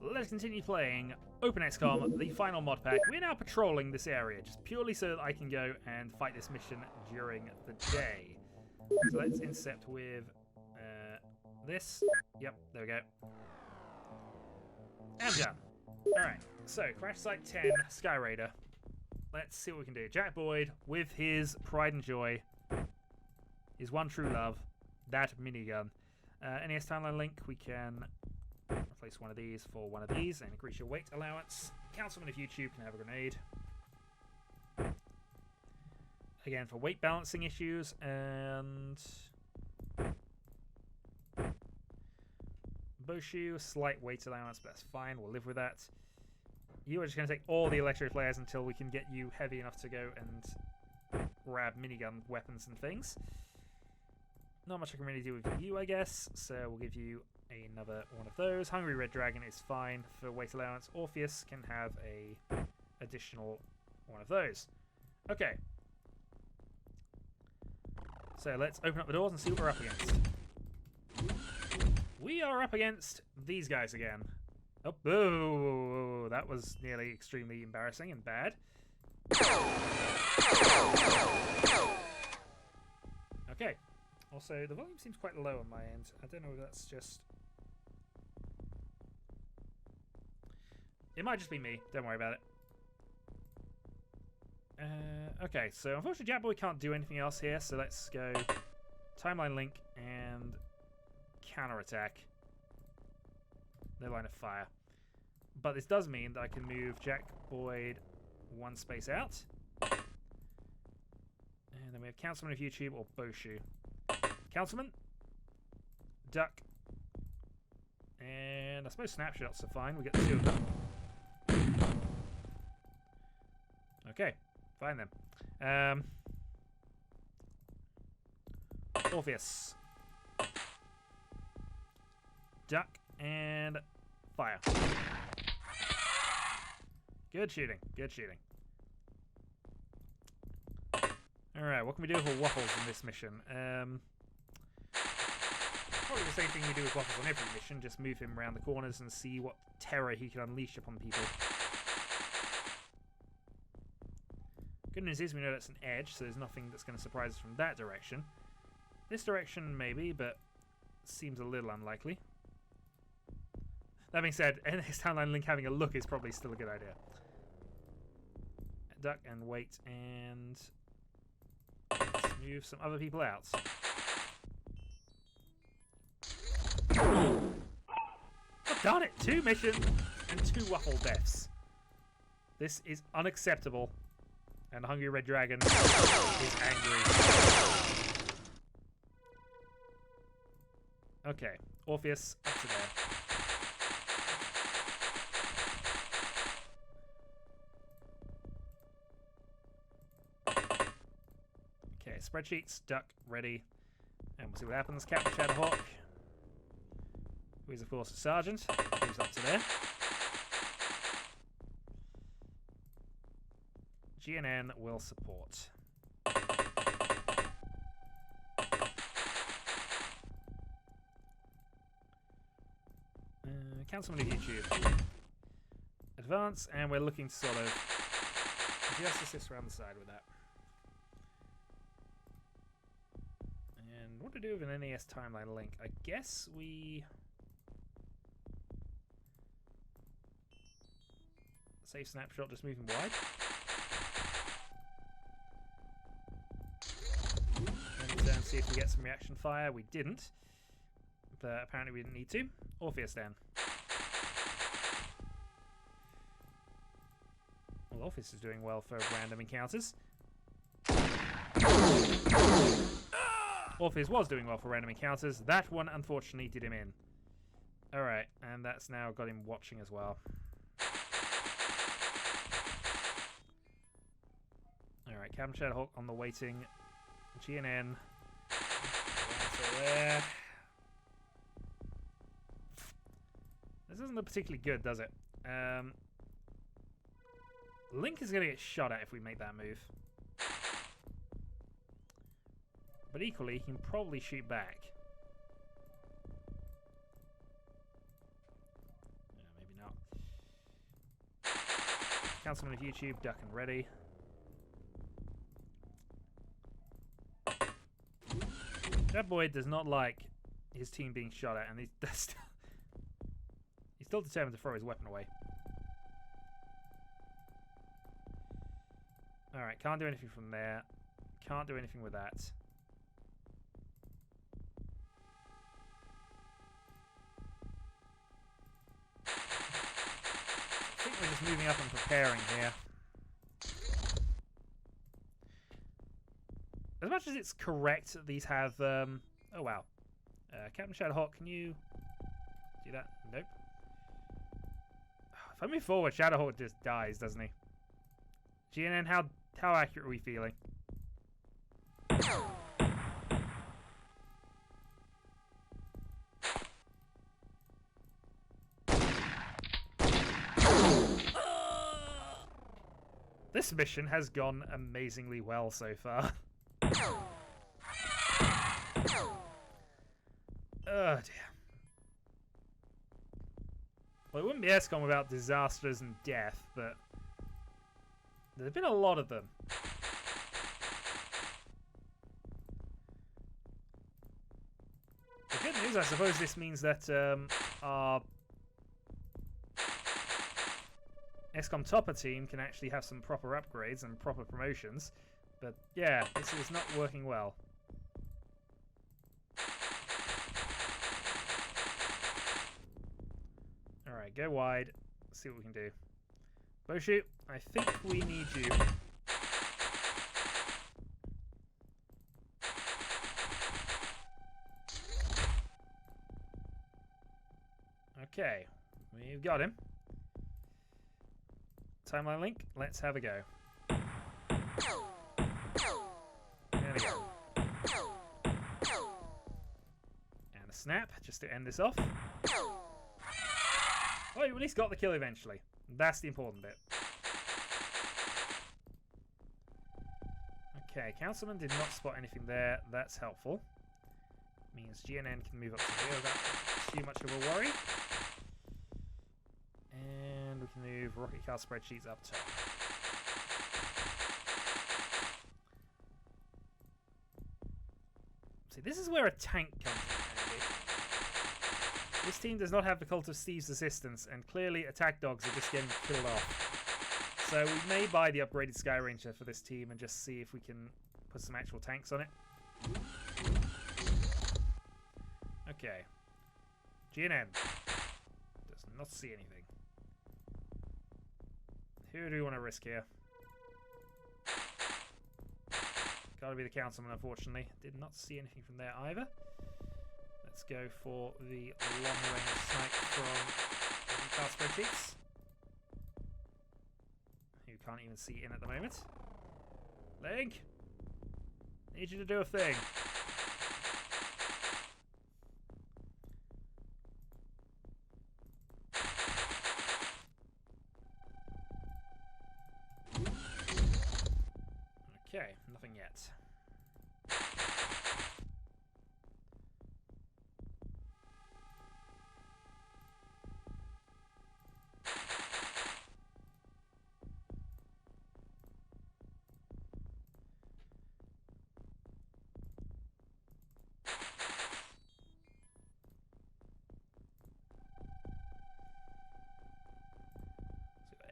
let's continue playing OpenXCOM, the final mod pack. We're now patrolling this area, just purely so that I can go and fight this mission during the day. So let's intercept with this. Yep, there we go. And done. Alright, so Crash Site 10, Sky Raider. Let's see what we can do. Jack Boyd, with his pride and joy, his one true love, that minigun. NES timeline link, we can replace one of these for one of these and increase your weight allowance. Councilman of YouTube can have a grenade. Again, for weight balancing issues, and Boshu, slight weight allowance, but that's fine, we'll live with that. You are just going to take all the electric flares until we can get you heavy enough to go and grab minigun weapons and things. Not much I can really do with you, I guess, so we'll give you another one of those. Hungry Red Dragon is fine for weight allowance. Orpheus can have a additional one of those. Okay. So let's open up the doors and see what we're up against. We are up against these guys again. Oh, boo! That was nearly extremely embarrassing and bad. Okay. Also, the volume seems quite low on my end. I don't know if that's just... It might just be me. Don't worry about it. Okay, so unfortunately Jackboy can't do anything else here, so let's go timeline link and counterattack. No line of fire. But this does mean that I can move Jack Boyd one space out. And then we have Councilman of YouTube or Boshu. Councilman, duck, and I suppose snapshots are fine. We get two of them. Okay, fine then. Orpheus, duck, and fire. Good shooting, good shooting. Alright, what can we do for Waffles in this mission? Probably the same thing we do with Waffles on every mission, just move him around the corners and see what terror he can unleash upon people. Good news is we know that's an edge, so there's nothing that's going to surprise us from that direction. This direction, maybe, but seems a little unlikely. That being said, NX Timeline Link having a look is probably still a good idea. Duck and wait, and let's move some other people out. Darn it! 2 missions and 2 Waffle deaths. This is unacceptable. And Hungry Red Dragon is angry. Okay, Orpheus up to there. Okay, spreadsheets, duck, ready. And we'll see what happens. Captain Shadowhawk, who is of course a sergeant, who's up to there. GNN will support. Councilman of YouTube. Advance, and we're looking to sort of just assist around the side with that. And what to do with an NES timeline link? I guess we... Save snapshot, just moving wide. And see if we get some reaction fire. We didn't. But apparently we didn't need to. Orpheus then. Well, Orpheus is doing well for random encounters. Orpheus was doing well for random encounters. That one, unfortunately, did him in. Alright, and that's now got him watching as well. Alright, Captain Shadowhawk on the waiting. GNN. There. This doesn't look particularly good, does it? Link is going to get shot at if we make that move. But equally, he can probably shoot back. Yeah, maybe not. Councilman of YouTube, duck and ready. That boy does not like his team being shot at, and he's still determined to throw his weapon away. Alright, can't do anything from there. Can't do anything with that. I think we're just moving up and preparing here. As much as it's correct that these have... oh, wow. Captain Shadowhawk, can you do that? Nope. If I move forward, Shadowhawk just dies, doesn't he? GNN, how accurate are we feeling? This mission has gone amazingly well so far. Oh dear. Well, it wouldn't be XCOM without disasters and death, but there's been a lot of them. The good news, I suppose, this means that our XCOM Topper team can actually have some proper upgrades and proper promotions. But yeah, this is not working well. Alright, go wide. See what we can do. Boshoot, I think we need you. Okay, we've got him. Timeline link, let's have a go. There we go. And a snap, just to end this off. Well, you at least got the kill eventually. That's the important bit. Okay, Councilman did not spot anything there. That's helpful. Means GNN can move up to here without too much of a worry. And we can move rocket car spreadsheets up top. See, this is where a tank comes in handy. This team does not have the Cult of Steve's assistance, and clearly attack dogs are just getting killed off. So we may buy the upgraded Sky Ranger for this team and just see if we can put some actual tanks on it. Okay. GNN does not see anything. Who do we want to risk here? Gotta be the Councilman, unfortunately. Did not see anything from there either. Let's go for the long-range snipe from the car spreadsheets. Who can't even see in at the moment. Link! Need you to do a thing. Okay, nothing yet.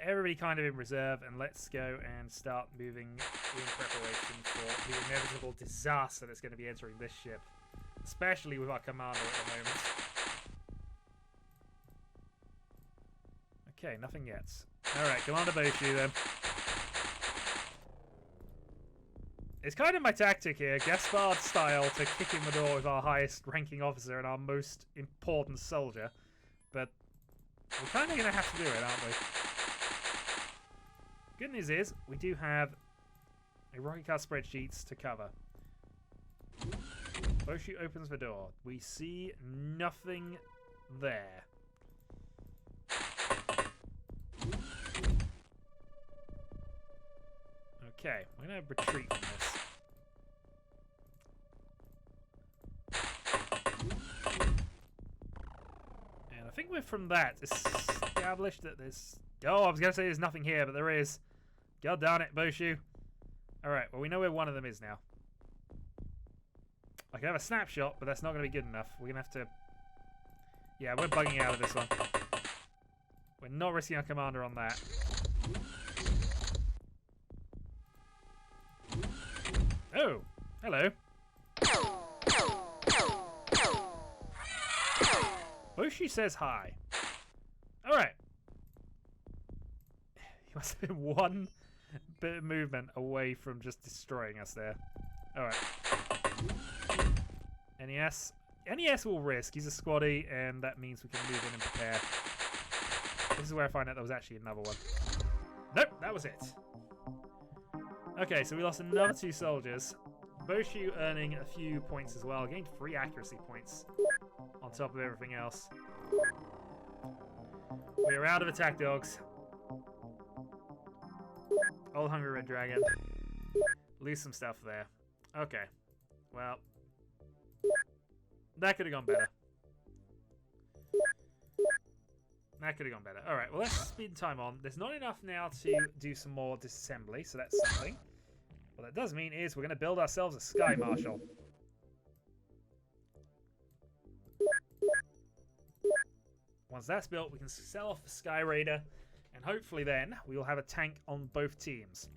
Everybody kind of in reserve, and let's go and start moving in preparation for the inevitable disaster that's going to be entering this ship, especially with our commander at the moment. Okay, nothing yet. Alright, Commander Boshu then. It's kind of my tactic here, Gaspard style, to kick in the door with our highest ranking officer and our most important soldier, but we're kind of going to have to do it, aren't we? Good news is, we do have a rocket car spreadsheets to cover. Boshu opens the door. We see nothing there. Okay, we're going to retreat from this. And I think we're from that established that there's Oh, I was going to say there's nothing here, but there is. God darn it, Boshu. Alright, well, we know where one of them is now. I can have a snapshot, but that's not going to be good enough. We're going to have to... Yeah, we're bugging out of this one. We're not risking our commander on that. Oh, hello. Boshu says hi. Alright. He must have been one bit of movement away from just destroying us there. Alright. NES. NES will risk. He's a squaddy, and that means we can move in and prepare. This is where I find out there was actually another one. Nope, that was it. Okay, so we lost another 2 soldiers. Boshu earning a few points as well. Gained 3 accuracy points on top of everything else. We're out of attack dogs. Old Hungry Red Dragon. Lose some stuff there. Okay. Well, that could have gone better. That could have gone better. Alright, well, let's speed time on. There's not enough now to do some more disassembly, so that's something. What that does mean is we're going to build ourselves a Sky Marshal. Once that's built, we can sell off the Sky Raider, and hopefully then we will have a tank on both teams.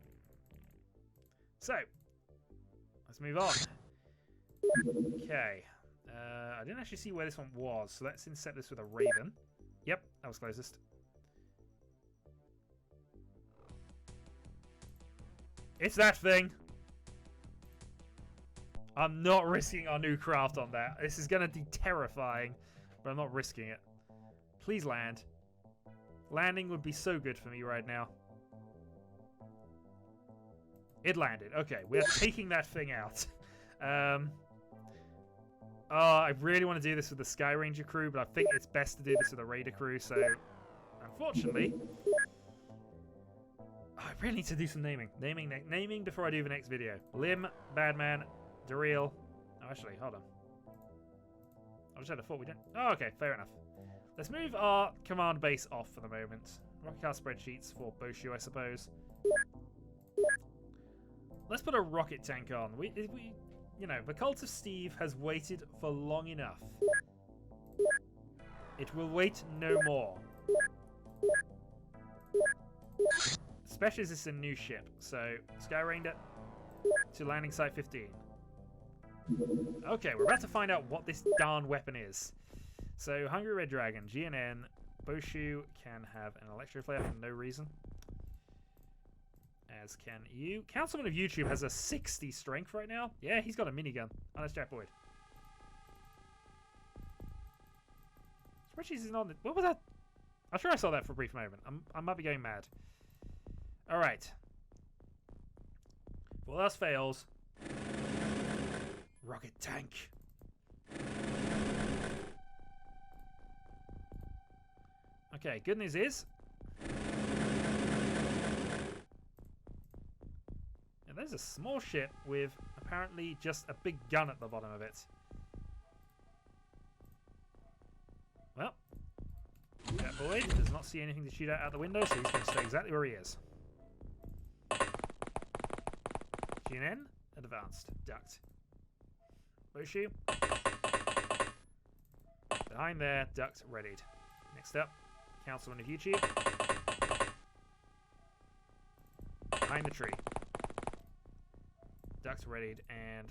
So, let's move on. Okay. I didn't actually see where this one was, so let's intercept this with a Raven. Yep, that was closest. It's that thing! I'm not risking our new craft on that. This is going to be terrifying, but I'm not risking it. Please land. Landing would be so good for me right now. It landed. Okay, we're taking that thing out. I really want to do this with the Sky Ranger crew, but I think it's best to do this with the Raider crew, so unfortunately... I really need to do some naming. Naming before I do the next video. Lim, Badman, Daryl... Oh, actually, hold on. I just had a thought we didn't... Oh, okay, fair enough. Let's move our command base off for the moment. Rocket car spreadsheets for Boshu, I suppose. Let's put a rocket tank on. You know, the Cult of Steve has waited for long enough. It will wait no more. Especially as this is a new ship. So, Sky Ranger to landing site 15. Okay, we're about to find out what this darn weapon is. So, Hungry Red Dragon, GNN, Boshu can have an Electro Flare for no reason. As can you. Councilman of YouTube has a 60 strength right now. Yeah, he's got a minigun. Oh, that's Jack Boyd. Spreadsheet isn't on. What was that? I'm sure I saw that for a brief moment. I might be going mad. Alright. If all else fails. Rocket tank. Okay, good news is. And there's a small ship with apparently just a big gun at the bottom of it. Well, that boy does not see anything to shoot out the window, so he's going to stay exactly where he is. GNN, advanced, ducked. Boshu. Behind there, ducked, readied. Next up, Councilman of YouTube. Behind the tree. Ducks readied, and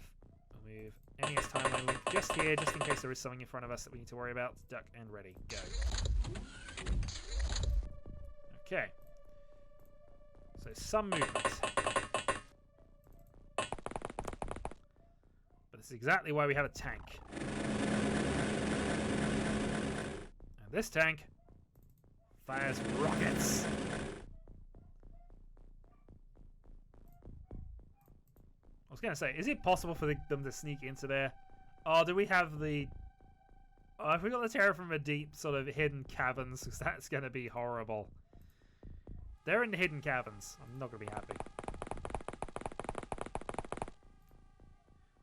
we'll move NES timeline link just here, just in case there is something in front of us that we need to worry about. Duck and ready, go. Okay. So some movement. But this is exactly why we have a tank. And this tank fires rockets. I was going to say, is it possible for them to sneak into there? Oh, do we have the... Oh, have we got the terror from the deep sort of hidden caverns? Because that's going to be horrible. They're in the hidden caverns. I'm not going to be happy.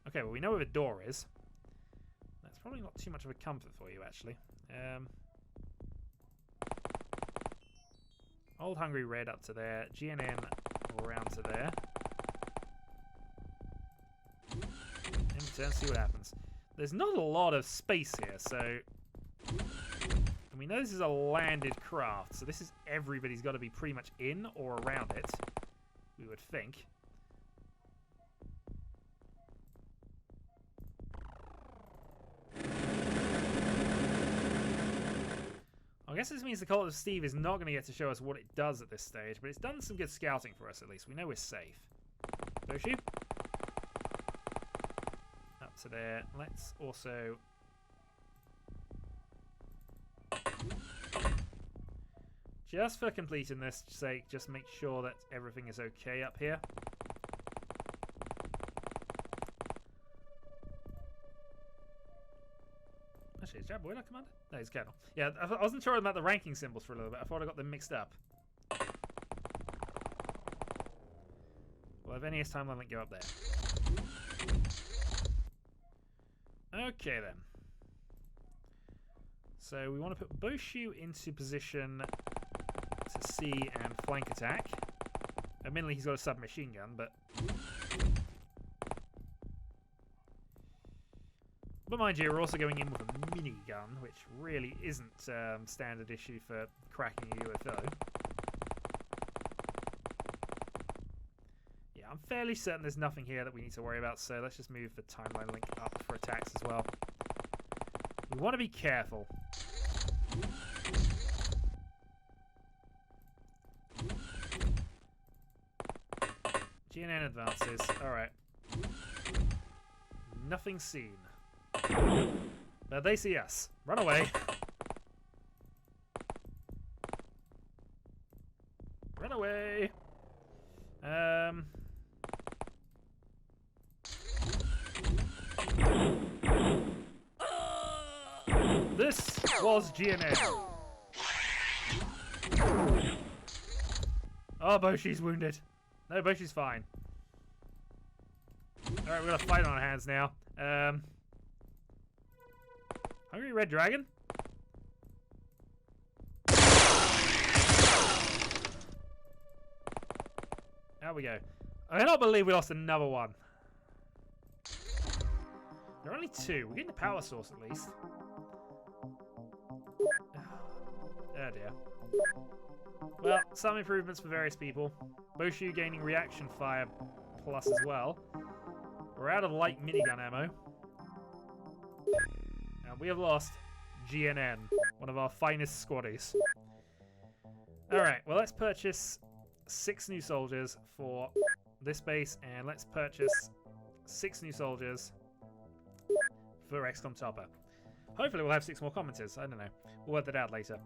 Okay, well, we know where the door is. That's probably not too much of a comfort for you, actually. Old Hungry Red up to there. GNN around to there. In return, see what happens. There's not a lot of space here, so... we know this is a landed craft, so this is everybody's got to be pretty much in or around it, we would think. I guess this means the Cult of Steve is not going to get to show us what it does at this stage, but it's done some good scouting for us at least. We know we're safe. Boshu. Up to there. Let's also... just for completing this sake, just make sure that everything is okay up here. Actually, is Jab Boiler Commander? No, he's Colonel. Yeah, I wasn't sure about the ranking symbols for a little bit. I thought I got them mixed up. Well, if any is time, let me go up there. Okay, then. So we want to put Boshu into position to see and flank attack. Admittedly, he's got a submachine gun, but... but mind you, we're also going in with a minigun, which really isn't standard issue for cracking a UFO. Yeah, I'm fairly certain there's nothing here that we need to worry about, so let's just move the timeline link up for attacks as well. We want to be careful. GNN advances. Alright. Nothing seen. But they see us. Run away. Run away. This was GNN. Oh, Boshi's wounded. No, Boshi's fine. Alright, we've got a fight on our hands now. Hungry Red Dragon? There we go. I cannot believe we lost another one. There are only two. We're getting the power source at least. Oh dear. Well, some improvements for various people. Boshu gaining reaction fire plus as well. We're out of light minigun ammo. And we have lost GNN, one of our finest squaddies. Alright, well let's purchase 6 new soldiers for this base, and let's purchase 6 new soldiers for XCOM Topper. Hopefully we'll have 6 more commenters, I don't know. We'll work that out later.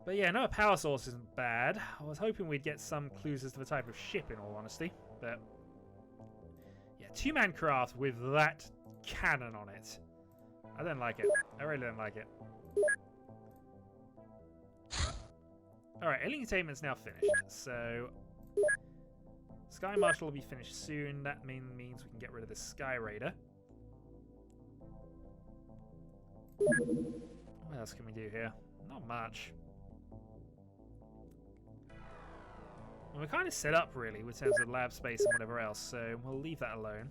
But yeah, no, a power source isn't bad. I was hoping we'd get some clues as to the type of ship, in all honesty. But yeah, 2-man craft with that cannon on it. I don't like it. I really don't like it. Alright, alien containment's now finished. So Sky Marshal will be finished soon. That means we can get rid of the Sky Raider. What else can we do here? Not much. Well, we're kind of set up, really, with terms of lab space and whatever else, so we'll leave that alone.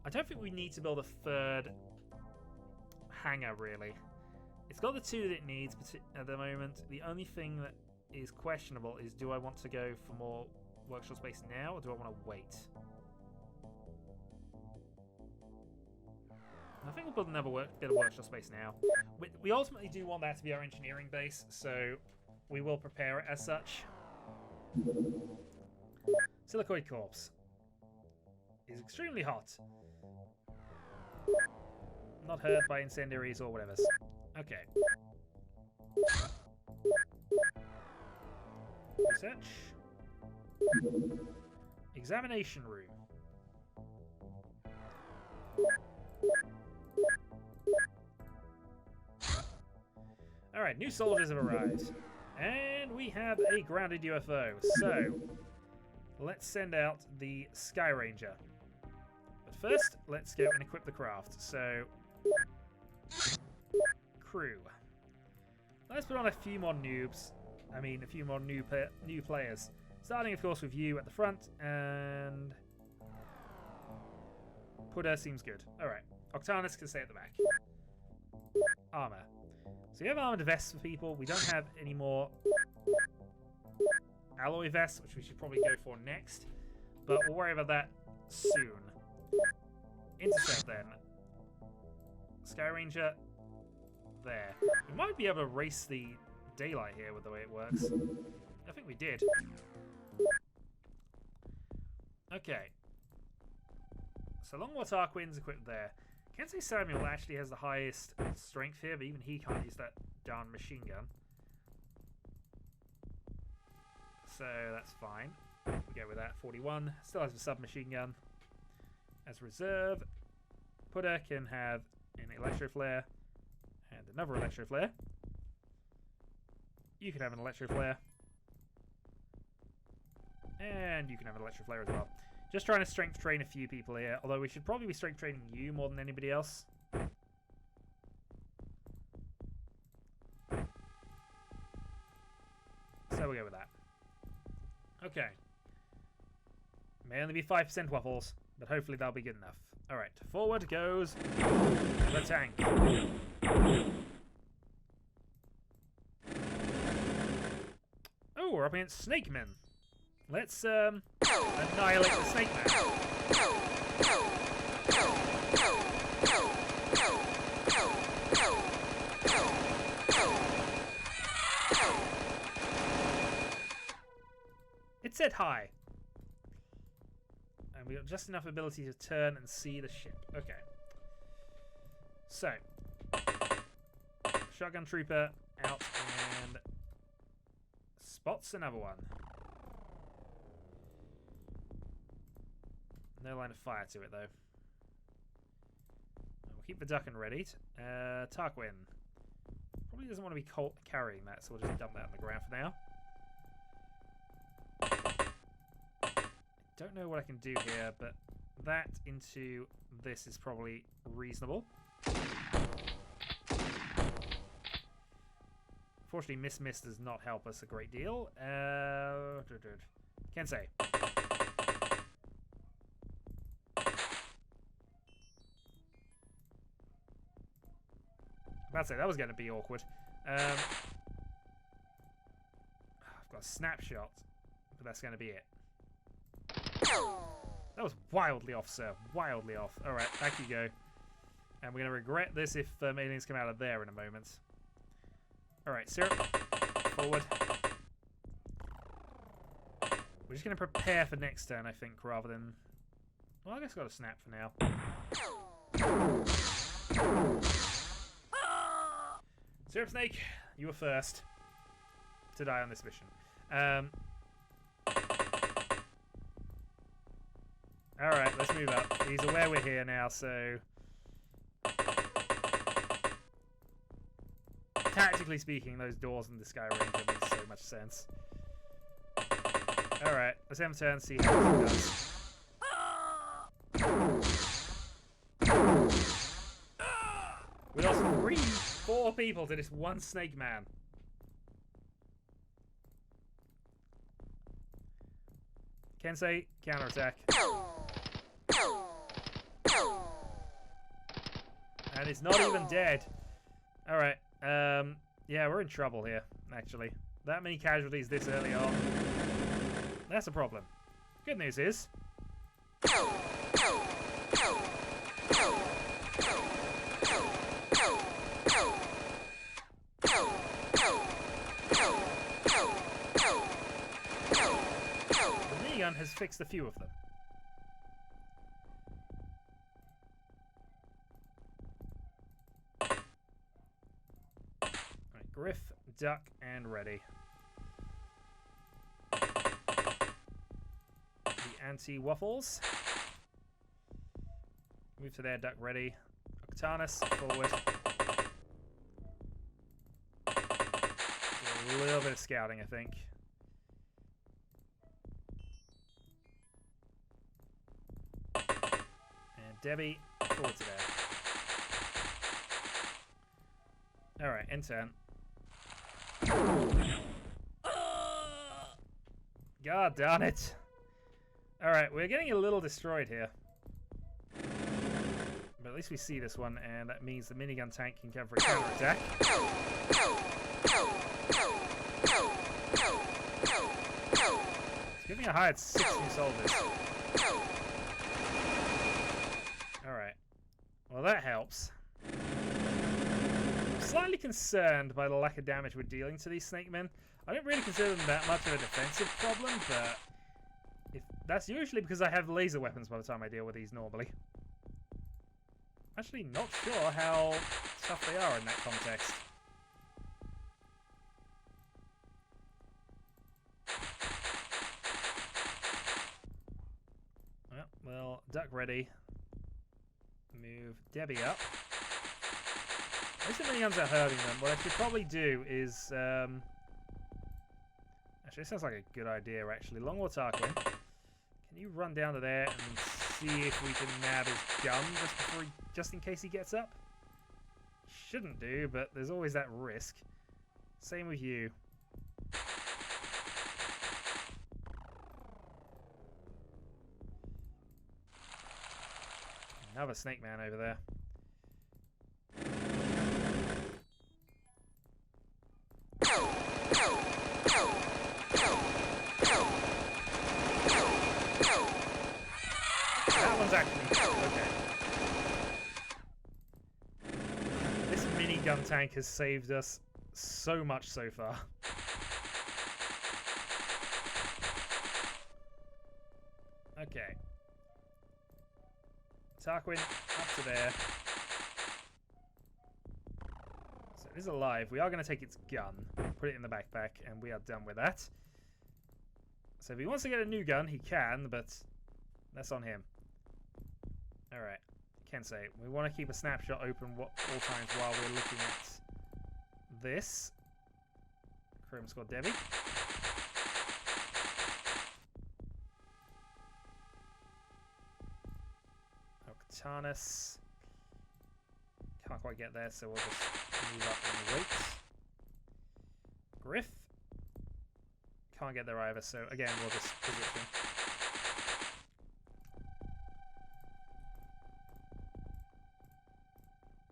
I don't think we need to build a 3rd hangar, really. It's got the 2 that it needs at the moment. The only thing that is questionable is, do I want to go for more workshop space now, or do I want to wait? I think we'll build another bit of workshop space now. We ultimately do want that to be our engineering base, so we will prepare it as such. Silicoid Corpse is extremely hot. Not hurt by incendiaries or whatever. Okay. Research. Examination room. Alright, new soldiers have arrived. And we have a grounded UFO. So, let's send out the Sky Ranger. But first, let's go and equip the craft. So, Crew. Let's put on a few more noobs. I mean, a few more new players. Starting, of course, with you at the front, and Puda seems good. Alright, Octanus can stay at the back. Armor. So we have armored vests for people. We don't have any more alloy vests, which we should probably go for next. But we'll worry about that soon. Intercept then. Sky Ranger. There. We might be able to race the daylight here with the way it works. I think we did. Okay. So Longwar Tarquin's equipped there. Can't say Samuel actually has the highest strength here, but even he can't use that darn machine gun. So that's fine. We go with that. 41. Still has a submachine gun. As reserve, Puda can have an Electro Flare and another Electro Flare. You can have an Electro Flare. And you can have an Electro Flare as well. Just trying to strength train a few people here, although we should probably be strength training you more than anybody else. So we'll go with that. Okay. May only be 5% waffles, but hopefully that'll be good enough. Alright, forward goes the tank. Oh, we're up against Snake Men. Let's annihilate the Snake Man. It said hi. And we got just enough ability to turn and see the ship. Okay. So. Shotgun Trooper out and spots another one. No line of fire to it, though. We'll keep the Duckin ready. Tarquin. Probably doesn't want to be carrying that, so we'll just dump that on the ground for now. Don't know what I can do here, but that into this is probably reasonable. Unfortunately, Miss does not help us a great deal. Can't say. I'd say that was going to be awkward. I've got a snapshot, but that's going to be it. That was wildly off, sir. Wildly off. Alright, back you go. And we're going to regret this if aliens come out of there in a moment. Alright, Syrup. Forward. We're just going to prepare for next turn, I think, rather than... Well, I guess I've got a snap for now. Syrup Snake, you were first to die on this mission. Alright, let's move up. He's aware we're here now, so... Tactically speaking, those doors in the Sky Ranger make so much sense. Alright, let's have him turn and see how he does. We lost 4 people to this one Snake Man. Kensei, counterattack. And it's not even dead. Alright, yeah, we're in trouble here, actually. That many casualties this early on. That's a problem. Good news is... the minigun has fixed a few of them. Right, Griff, Duck, and ready. The anti-waffles. Move to there, Duck ready. Octanus, forward. A little bit of scouting, I think. And Debbie, forward to there. Alright, end turn. God darn it. Alright, we're getting a little destroyed here. But at least we see this one, and that means the minigun tank can come for a counter-attack. It's giving a high at 6 new soldiers. Alright. Well, that helps. I'm slightly concerned by the lack of damage we're dealing to these snake men. I don't really consider them that much of a defensive problem, but that's usually because I have laser weapons by the time I deal with these normally. Actually, not sure how tough they are in that context. Well, duck ready. Move Debbie up. At least the miniguns are hurting them. What I should probably do is... Actually, it sounds like a good idea, actually. Longwall Tarquin, can you run down to there and see if we can nab his gun just in case he gets up? Shouldn't do, but there's always that risk. Same with you. Another snake man over there. That one's actually okay. This minigun tank has saved us so much so far. Okay. Tarquin, up to there. So it is alive. We are going to take its gun, put it in the backpack, and we are done with that. So if he wants to get a new gun, he can, but that's on him. Alright, Kensei, we want to keep a snapshot open all times while we're looking at this. Chrome Squad Debbie. Octanus. Can't quite get there, so we'll just move up and wait. Griff. Can't get there either, so again, we'll just position.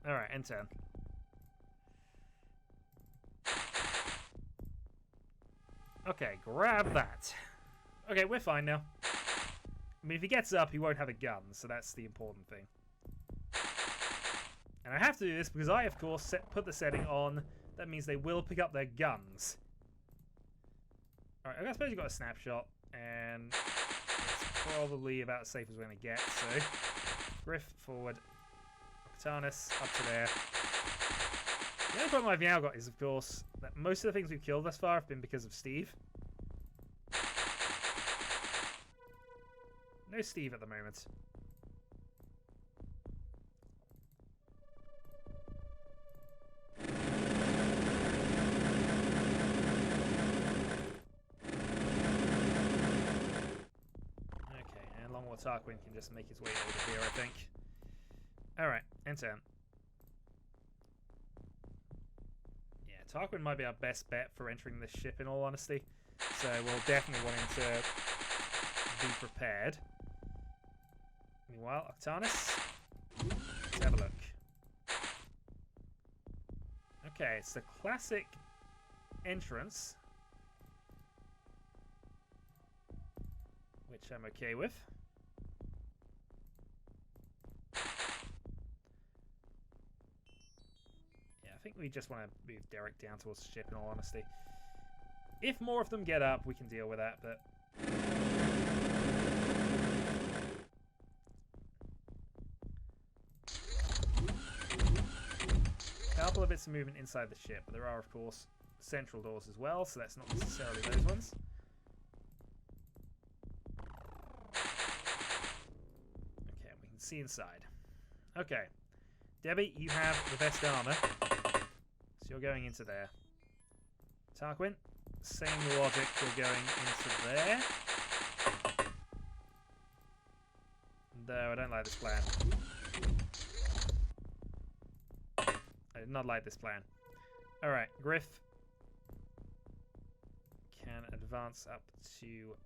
Alright, end turn. Okay, grab that. Okay, we're fine now. I mean, if he gets up, he won't have a gun, so that's the important thing. And I have to do this because I, of course, put the setting on. That means they will pick up their guns. Alright, I suppose you've got a snapshot, and it's probably about as safe as we're going to get, so... Griff, forward. Octanus, up to there. The only problem I've now got is, of course, that most of the things we've killed thus far have been because of Steve. No Steve at the moment. Okay, and Longwall Tarquin can just make his way over here, I think. Alright, end turn. Yeah, Tarquin might be our best bet for entering this ship, in all honesty. So we'll definitely want him to be prepared. Meanwhile, Octanus, let's have a look. Okay, it's the classic entrance, which I'm okay with. Yeah, I think we just want to move Derek down towards the ship, in all honesty. If more of them get up, we can deal with that, but... A couple of bits of movement inside the ship, but there are, of course, central doors as well, so that's not necessarily those ones. Okay, we can see inside. Okay. Debbie, you have the best armor, so you're going into there. Tarquin, same logic, you're going into there. Though I don't like this plan. I did not like this plan. Alright, Griff can advance up to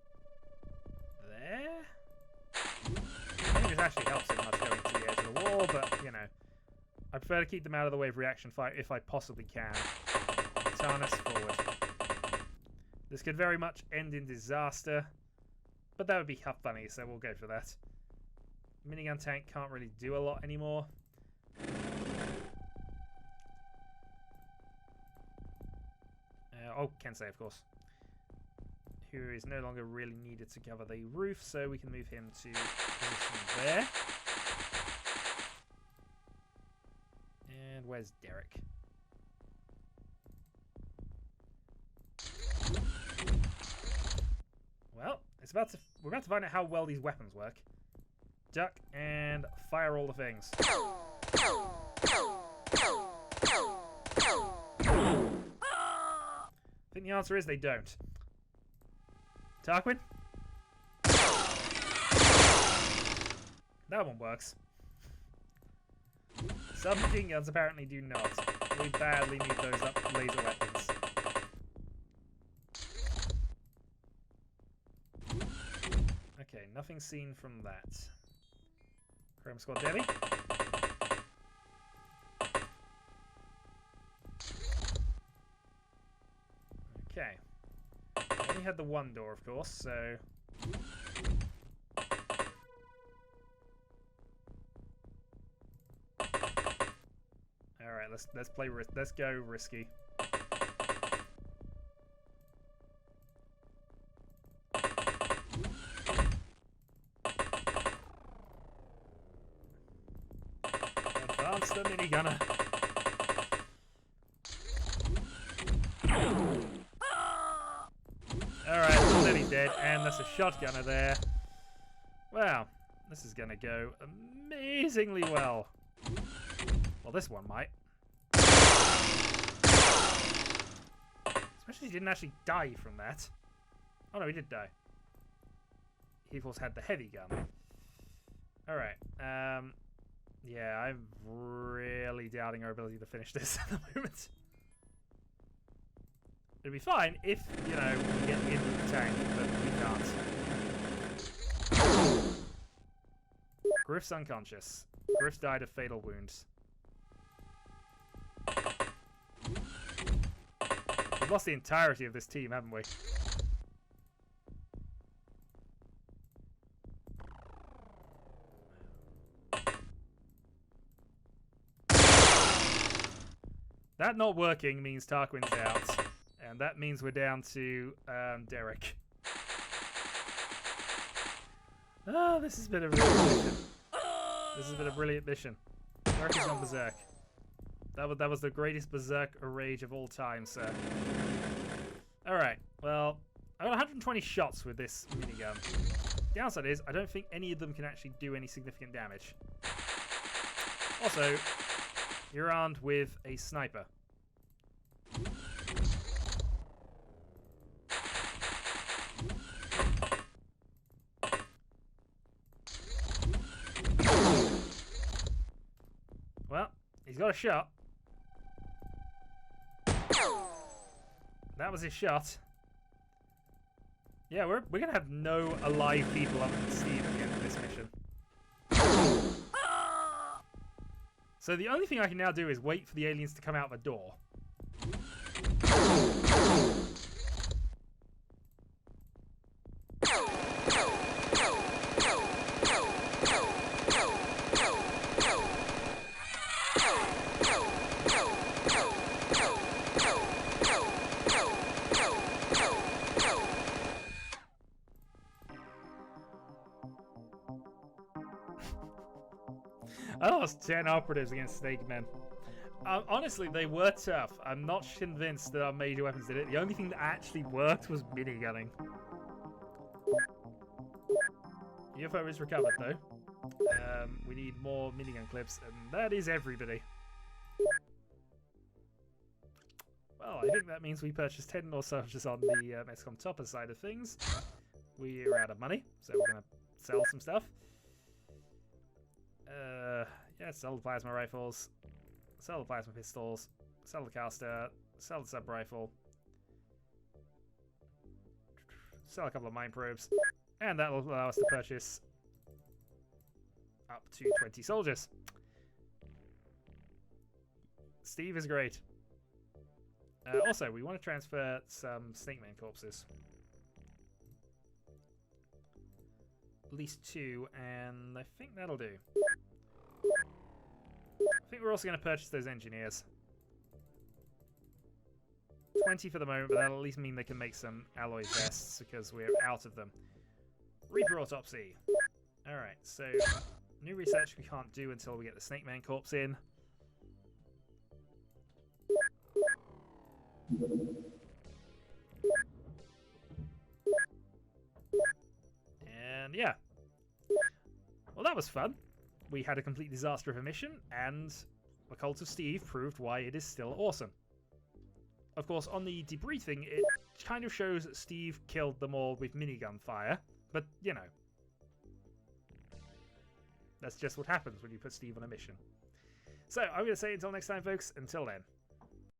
there. I think this actually helps him not going to the edge of the wall, but, you know, I prefer to keep them out of the way of reaction fire if I possibly can. Tarnus forward. This could very much end in disaster, but that would be funny, so we'll go for that. Minigun tank can't really do a lot anymore. Oh, Kensei, of course. Who is no longer really needed to cover the roof, so we can move him to position there. And where's Derek? Well, we're about to find out how well these weapons work. Duck and fire all the things. I think the answer is they don't. Tarquin? That one works. Submachine guns apparently do not. We badly need those laser weapons. Okay, nothing seen from that. Chrome Squad Debbie. Okay. We only had the one door, of course, so... Alright, let's go risky. Advance the minigunner. Alright, then he's dead, and that's a shotgunner there. Wow, this is gonna go amazingly well. Well, this one might. Especially he didn't actually die from that. Oh no, he did die. He of course had the heavy gun. Alright, yeah, I'm really doubting our ability to finish this at the moment. It'd be fine if, you know, we get into the tank, but we can't. Griff's unconscious. Griff died of fatal wounds. We've lost the entirety of this team, haven't we? That not working means Tarquin's out. And that means we're down to Derek. Oh, this has been a brilliant mission. This has been a brilliant mission. Derek is on Berserk. That was the greatest Berserk rage of all time, sir. Alright, well, I got 120 shots with this minigun. The downside is, I don't think any of them can actually do any significant damage. Also, you're armed with a sniper. Well, he's got a shot. That was his shot. Yeah, we're gonna have no alive people other than Steve at the end of this mission. So the only thing I can now do is wait for the aliens to come out the door. I lost 10 operatives against Snake Men. Honestly, they were tough. I'm not convinced that our major weapons did it. The only thing that actually worked was minigunning. UFO is recovered, though. We need more minigun clips, and that is everybody. Well, I think that means we purchased 10 more soldiers on the MESCOM Topper side of things. We are out of money, so we're going to sell some stuff. Yeah, sell the plasma rifles, sell the plasma pistols, sell the caster, Sell the sub rifle. Sell a couple of mine probes. And that will allow us to purchase up to 20 soldiers. Steve is great. Also, we want to transfer some Snake Man corpses. At least 2, and I think that'll do. I think we're also going to purchase those engineers. 20 for the moment, but that'll at least mean they can make some alloy vests because we're out of them. Reaper autopsy. Alright, so new research we can't do until we get the Snake Man corpse in. And yeah. Well, that was fun. We had a complete disaster of a mission, and the Cult of Steve proved why it is still awesome. Of course, on the debriefing, it kind of shows that Steve killed them all with minigun fire, but, you know. That's just what happens when you put Steve on a mission. So, I'm going to say until next time, folks. Until then.